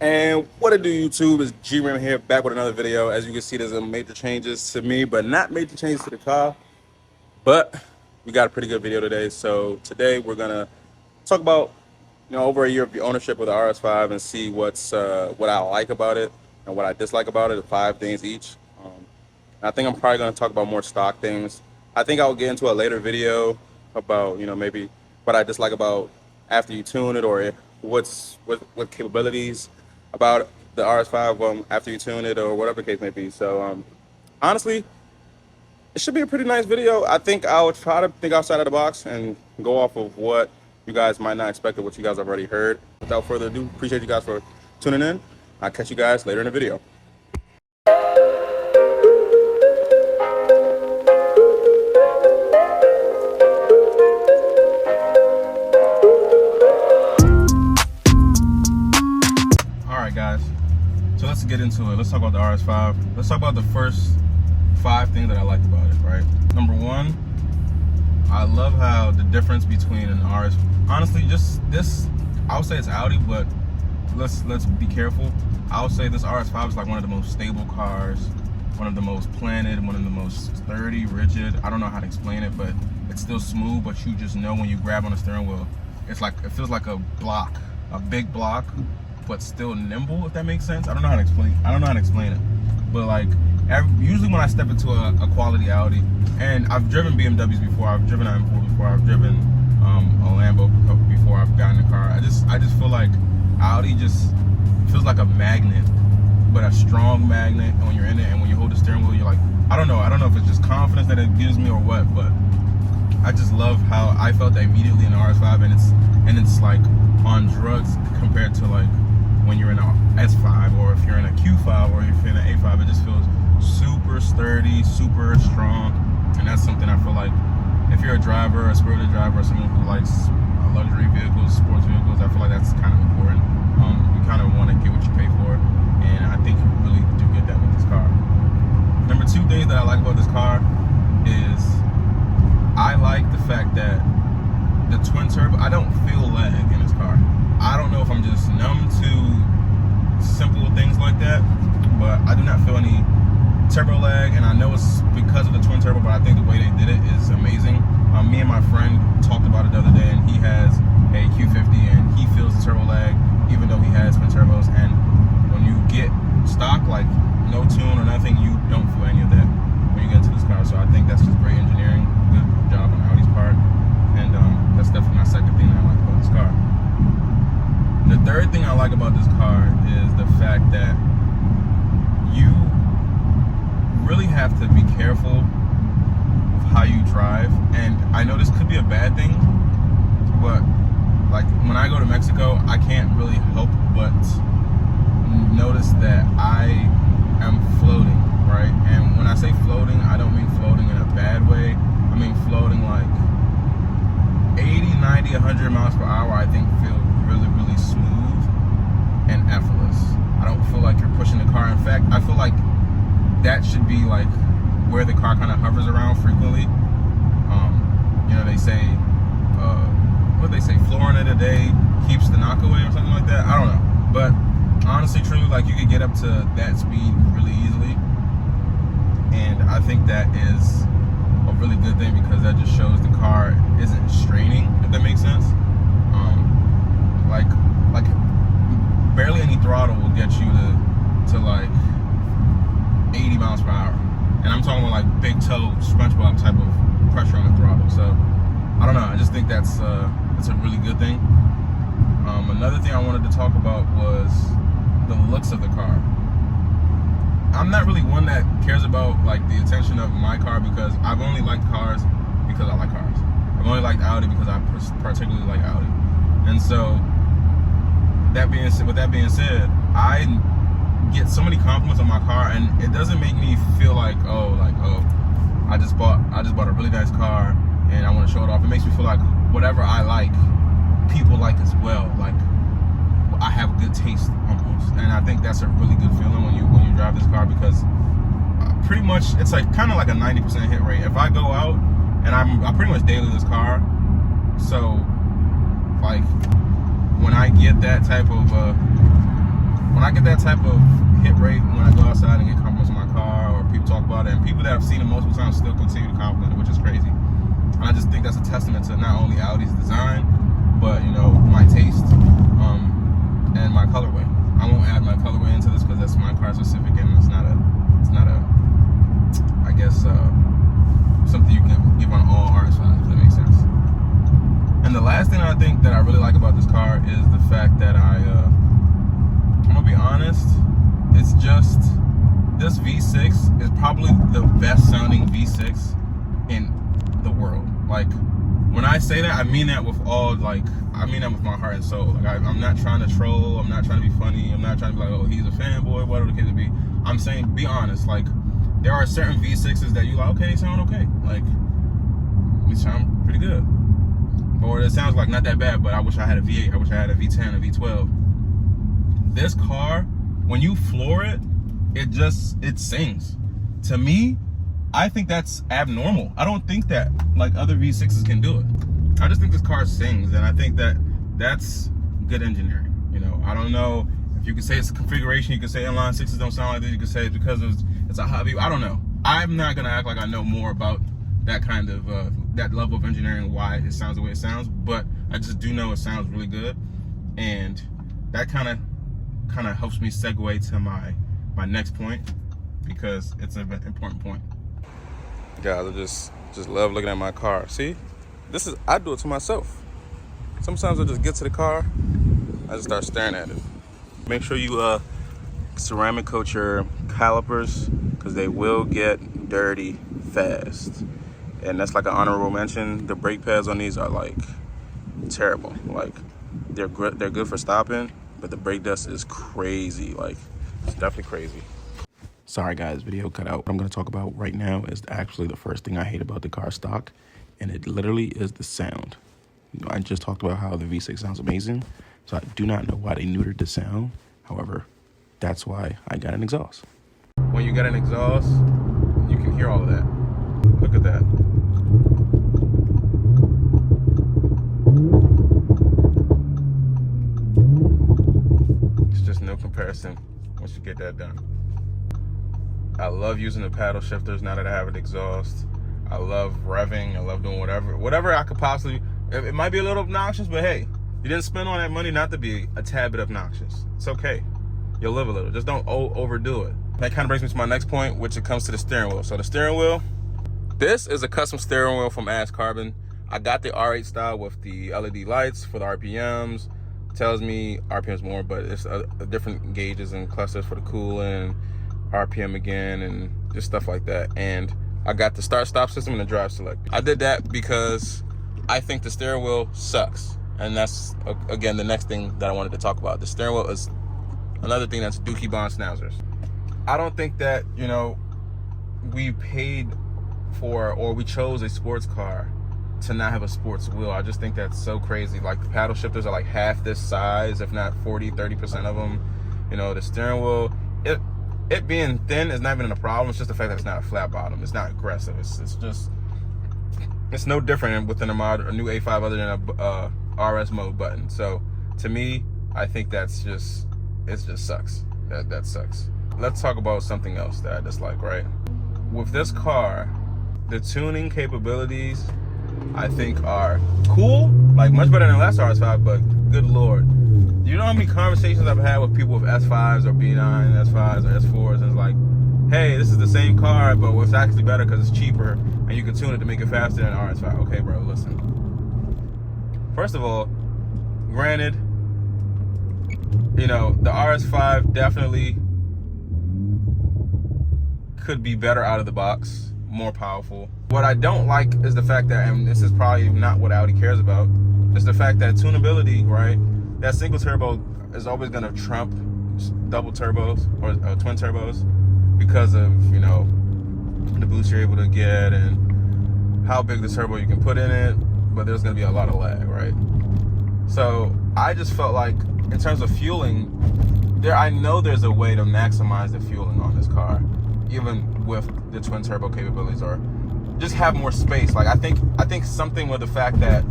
And what it do, YouTube? Is G-Rim here, back with another video. As you can see, there's some major changes to me, but not major changes to the car. But we got a pretty good video today. So today we're gonna talk about over a year of ownership with the RS5 and see what I like about it and what I dislike about it. 5 things each. I think I'm probably gonna talk about more stock things. I think I'll get into a later video about maybe what I dislike about after you tune it, or what capabilities about the RS5 after you tune it, or whatever the case may be. So honestly, it should be a pretty nice video. I think I would try to think outside of the box and go off of what you guys might not expect or what you guys have already heard. Without further ado, appreciate you guys for tuning in. I'll catch you guys later in the video. Guys, so let's get into it. Let's talk about the RS5. Let's talk about the first 5 things that I like about it, right? Number 1, I love how the difference between an RS, honestly, just this, I would say it's Audi, but let's be careful. I would say this RS5 is like one of the most stable cars, one of the most planted, one of the most sturdy, rigid. I don't know how to explain it, but it's still smooth, but you just know when you grab on the steering wheel, it's like, it feels like a block, a big block, but still nimble, if that makes sense. I don't know how to explain it. But like, usually when I step into a quality Audi, and I've driven BMWs before, I've driven an M4 before, I've driven a Lambo before I've gotten a car. I just feel like Audi just feels like a magnet, but a strong magnet when you're in it, and when you hold the steering wheel, you're like, I don't know if it's just confidence that it gives me or what, but I just love how I felt that immediately in the RS5, and it's like on drugs compared to like when you're in an S5, or if you're in a Q5, or if you're in an A5. It just feels super sturdy, super strong, and that's something I feel like if you're a driver, a spirited driver, or someone who likes luxury vehicles, sports vehicles, I feel like that's kind of important. You kind of want to get what you pay for, and I think you really do get that with this car. Number 2 things that I like about this car is I like the fact that the twin turbo, I don't feel lag in this car. I don't know if I'm just numb to simple things like that, but I do not feel any turbo lag, and I know it's because of the twin turbo, but I think the way they did it is amazing. Me and my friend talked about it the other day, and he has a Q50 and he feels the turbo lag even though he has twin turbos, and when you get stock, like no tune or nothing, you don't feel any of that when you get into this car. So I think that's just great engineering, good job on Audi's part, and that's definitely my second thing that I like about this car. The third thing I like about this car is the fact that you really have to be careful of how you drive. And I know this could be a bad thing, but like when I go to Mexico, I can't really help but notice that I am floating, right? And when I say floating, I don't mean floating in a bad way. I mean floating like 80, 90, 100 miles per hour, I think feel really, really smooth and effortless. I don't feel like you're pushing the car. In fact, I feel like that should be like where the car kind of hovers around frequently. They say, what they say, flooring it a day keeps the knock away or something like that. I don't know. But honestly, truly, like you could get up to that speed really easily. And I think that is a really good thing, because that just shows the car isn't straining, if that makes sense. Like barely any throttle will get you to like 80 miles per hour, and I'm talking about like big toe SpongeBob type of pressure on the throttle. So I don't know, I just think that's a really good thing. Another thing I wanted to talk about was the looks of the car. I'm not really one that cares about like the attention of my car, because I've only liked cars because I like cars. I've only liked Audi because I particularly like Audi. And so with that being said, I get so many compliments on my car, and it doesn't make me feel like, I just bought a really nice car and I want to show it off. It makes me feel like whatever I like, people like as well. Like I have good taste almost, and I think that's a really good feeling when you drive this car, because pretty much it's like kind of like a 90% hit rate. If I go out, and I pretty much daily this car, so like when I get that type of when I get that type of hit rate when I go outside and get compliments on my car, or people talk about it, and people that have seen it multiple times still continue to compliment it, which is crazy. And I just think that's a testament to not only Audi's design, but my taste, and my colorway. I won't add my colorway into this because that's my car specific, and it's not a I guess something you can give on all RS5s, if that makes sense. And the last thing I think that I really like about this car is the fact that I'm gonna be honest, it's just, this V6 is probably the best sounding V6 in the world. Like, when I say that, I mean that with I mean that with my heart and soul. Like, I'm not trying to troll, I'm not trying to be funny, I'm not trying to be like, oh, he's a fanboy, whatever the case may be. I'm saying, be honest, like, there are certain V6s that you like, okay, they sound okay. Like, they sound pretty good. Or it sounds like not that bad, but I wish I had a V8, I wish I had a V10, a V12. This car, when you floor it, it sings. To me, I think that's abnormal. I don't think that like other V6s can do it. I just think this car sings, and I think that that's good engineering. I don't know if you could say it's a configuration, you could say inline sixes don't sound like this, you could say it's because it's a hobby. I don't know. I'm not gonna act like I know more about that kind of that level of engineering, why it sounds the way it sounds, but I just do know it sounds really good, and that kind of helps me segue to my next point, because it's an important point. Guys, I just love looking at my car. See, I do it to myself. Sometimes I just get to the car, I just start staring at it. Make sure you ceramic coat your calipers, because they will get dirty fast. And that's like an honorable mention. The brake pads on these are like terrible. Like, they're good for stopping, but the brake dust is crazy. Like, it's definitely crazy. Sorry guys, video cut out. What I'm gonna talk about right now is actually the first thing I hate about the car stock, and it literally is the sound. I just talked about how the V6 sounds amazing, so I do not know why they neutered the sound. However, that's why I got an exhaust. When you get an exhaust, you can hear all of that. Look at that. It's just no comparison once you get that done. I love using the paddle shifters now that I have an exhaust. I love revving. I love doing whatever I could possibly. It might be a little obnoxious, but hey, you didn't spend all that money not to be a tad bit obnoxious. It's okay. You'll live a little. Just don't overdo it. That kind of brings me to my next point, which it comes to the steering wheel. So the steering wheel, this is a custom steering wheel from Ash Carbon. I got the R8 style with the LED lights for the RPMs. Tells me RPMs more, but it's different gauges and clusters for the cooling, RPM again, and just stuff like that. And I got the start-stop system and the drive select. I did that because I think the steering wheel sucks. And that's, again, the next thing that I wanted to talk about. The steering wheel is another thing that's Dookie Bond schnauzers. I don't think that, we paid for, or we chose a sports car to not have a sports wheel. I just think that's so crazy. Like, the paddle shifters are like half this size, if not 40-30% of them. The steering wheel, it being thin is not even a problem. It's just the fact that it's not a flat bottom. It's not aggressive. It's no different within a new A5 other than a RS mode button. So to me, I think it just sucks. That sucks. Let's talk about something else that I dislike, right? With this car, the tuning capabilities I think are cool, like much better than last RS5, but good lord. You know how many conversations I've had with people with S5s or B9, S5s or S4s, and it's like, hey, this is the same car, but it's actually better because it's cheaper, and you can tune it to make it faster than RS5. Okay, bro, listen. First of all, granted, the RS5 definitely could be better out of the box, more powerful. What I don't like is the fact that, and this is probably not what Audi cares about, is the fact that tunability, right? That single turbo is always going to trump double turbos or twin turbos because of, the boost you're able to get and how big the turbo you can put in it, but there's going to be a lot of lag, right? So I just felt like, in terms of fueling, I know there's a way to maximize the fueling on this car, even with the twin turbo capabilities, or just have more space. Like, I think something with the fact that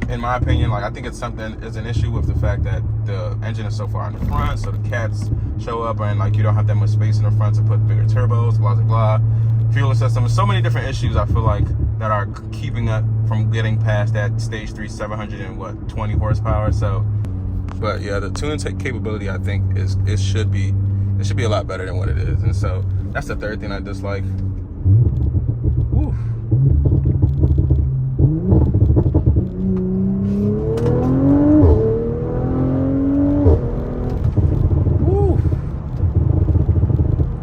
in my opinion, like I think it's an issue with the fact that the engine is so far in the front, so the cats show up, and like you don't have that much space in the front to put bigger turbos, blah blah blah. Fuel system, so many different issues I feel like that are keeping up from getting past that stage 3 720 horsepower. So, but yeah, the tuning capability I think it should be a lot better than what it is, and so that's the third thing I dislike. Whew.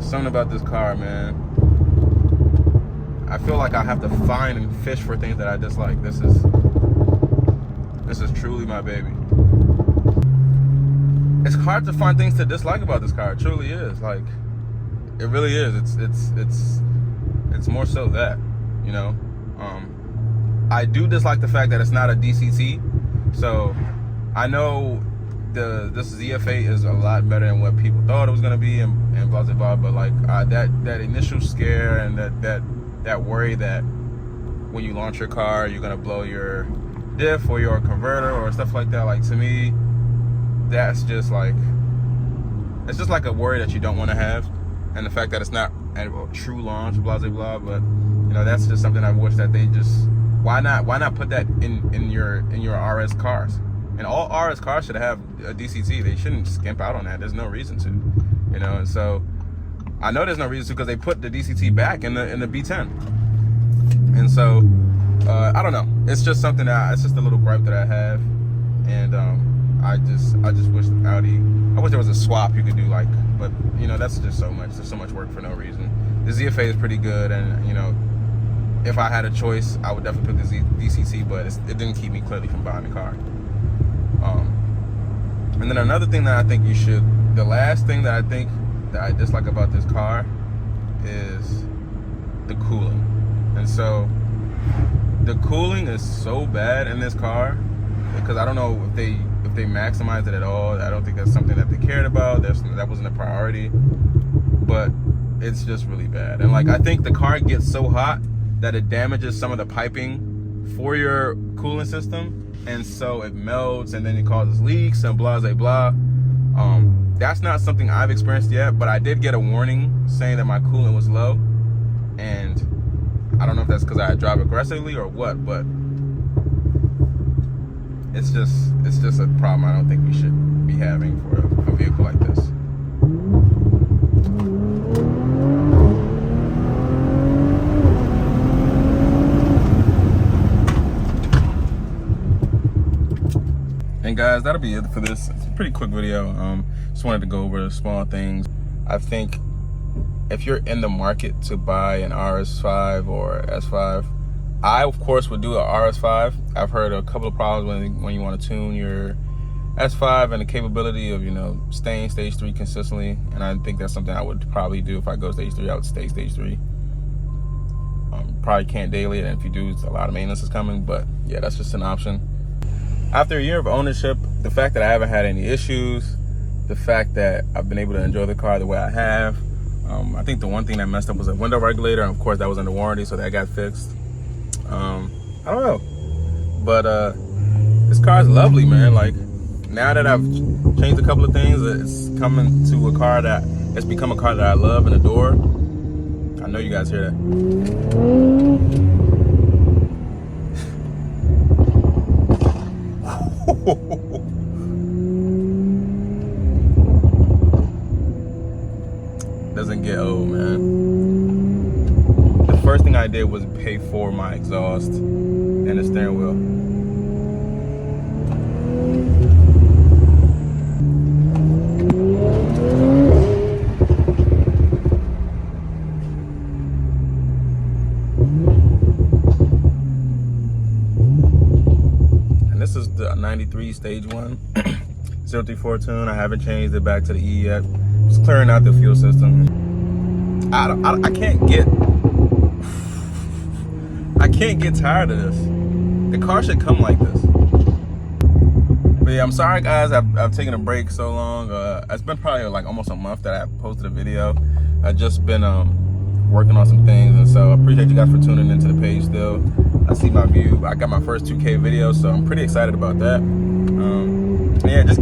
Something about this car, man. I feel like I have to find and fish for things that I dislike. This is truly my baby. It's hard to find things to dislike about this car. It truly is. Like, it really is. It's more so that, you know. I do dislike the fact that it's not a DCT. So I know this ZF8 is a lot better than what people thought it was gonna be, and blah blah blah. But like that initial scare and that worry that when you launch your car you're gonna blow your diff or your converter or stuff like that, like to me that's just like, it's just like a worry that you don't want to have. And the fact that it's not a true launch, blah blah blah. But you know, that's just something I wish that they just, why not put that in your RS cars. And all RS cars should have a DCT. They shouldn't skimp out on that. There's no reason to, you know. And so I know there's no reason to, because they put the DCT back in the B10. And so I don't know. It's just something it's just a little gripe that I have. And I just wish Audi, I wish there was a swap you could do, like, but you know, that's just so much. There's so much work for no reason. The ZF8 is pretty good, and you know, if I had a choice, I would definitely pick the DCT, but it didn't keep me clearly from buying the car. And then another thing that I think the last thing that I think that I dislike about this car is the cooling. And so the cooling is so bad in this car, because I don't know if they maximize it at all. I don't think that's something that they cared about. That wasn't a priority, but it's just really bad. And like, I think the car gets so hot that it damages some of the piping for your cooling system, and so it melts and then it causes leaks and blah blah blah. That's not something I've experienced yet, but I did get a warning saying that my coolant was low, and I don't know if that's because I drive aggressively or what, but it's just a problem I don't think we should be having for a vehicle like this. And guys, that'll be it for this. It's a pretty quick video. Just wanted to go over small things. I think if you're in the market to buy an RS5 or S5, I of course would do an RS5. I've heard a couple of problems when you want to tune your S5 and the capability of, you know, staying stage 3 consistently. And I think that's something I would probably do. If I go stage 3, I would stay stage 3. Probably can't daily, and if you do, a lot of maintenance is coming. But yeah, that's just an option. After a year of ownership, the fact that I haven't had any issues, the fact that I've been able to enjoy the car the way I have, I think the one thing that messed up was a window regulator, and of course that was under warranty, so that got fixed. I don't know, but this car is lovely, man. Like, now that I've changed a couple of things, it's coming to a car that it's become a car that I love and adore. I know you guys hear that. Doesn't get old, man. The first thing I did was pay for my exhaust and the steering wheel. This is the 93 stage 1 034 tune. I haven't changed it back to the E yet. Just clearing out the fuel system. I can't get tired of this. The car should come like this. But yeah, I'm sorry guys, I've taken a break so long. It's been probably like almost a month that I posted a video. I've just been working on some things, and so I appreciate you guys for tuning into the page still. I see my view. I got my first 2K video, so I'm pretty excited about that. Yeah, just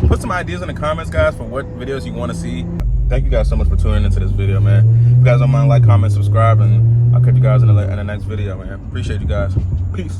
put some ideas in the comments, guys, for what videos you want to see. Thank you guys so much for tuning into this video, man. If you guys don't mind, like, comment, subscribe, and I'll catch you guys in the next video, man. Appreciate you guys. Peace.